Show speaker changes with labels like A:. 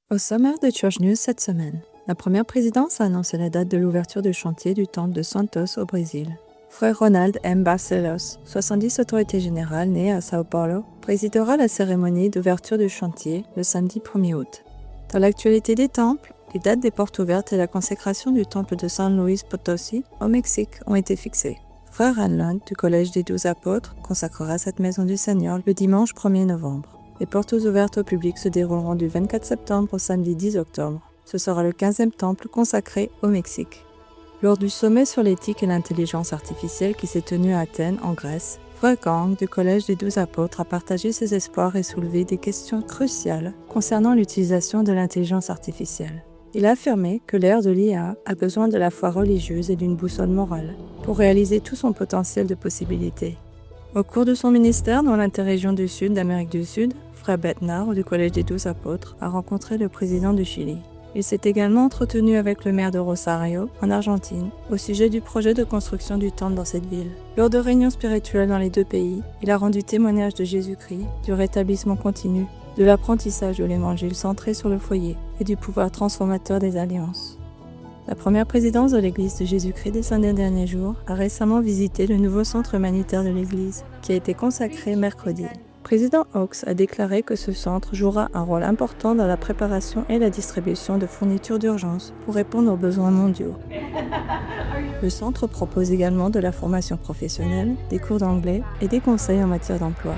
A: Au sommaire de Church News cette semaine, la première présidence a annoncé la date de l'ouverture du chantier du temple de Santos au Brésil. Frère Ronald M. Barcelos, 70 autorités générales né à Sao Paulo, présidera la cérémonie d'ouverture du chantier le samedi 1er août. Dans l'actualité des temples, les dates des portes ouvertes et la consécration du temple de San Luis Potosí au Mexique ont été fixées. Frère Hanlon du Collège des 12 apôtres consacrera cette maison du Seigneur le dimanche 1er novembre. Les portes ouvertes au public se dérouleront du 24 septembre au samedi 10 octobre. Ce sera le 15e temple consacré au Mexique. Lors du sommet sur l'éthique et l'intelligence artificielle qui s'est tenu à Athènes, en Grèce, Frère Gang du Collège des 12 apôtres a partagé ses espoirs et soulevé des questions cruciales concernant l'utilisation de l'intelligence artificielle. Il a affirmé que l'ère de l'IA a besoin de la foi religieuse et d'une boussole morale pour réaliser tout son potentiel de possibilités. Au cours de son ministère dans l'interrégion du Sud d'Amérique du Sud, Frère Bednar du Collège des 12 apôtres a rencontré le président du Chili. Il s'est également entretenu avec le maire de Rosario, en Argentine, au sujet du projet de construction du temple dans cette ville. Lors de réunions spirituelles dans les deux pays, il a rendu témoignage de Jésus-Christ, du rétablissement continu, de l'apprentissage de l'Évangile centré sur le foyer et du pouvoir transformateur des alliances. La première présidence de l'Église de Jésus-Christ des 5 derniers jours a récemment visité le nouveau centre humanitaire de l'Église, qui a été consacré mercredi. Président Hawks a déclaré que ce centre jouera un rôle important dans la préparation et la distribution de fournitures d'urgence pour répondre aux besoins mondiaux. Le centre propose également de la formation professionnelle, des cours d'anglais et des conseils en matière d'emploi.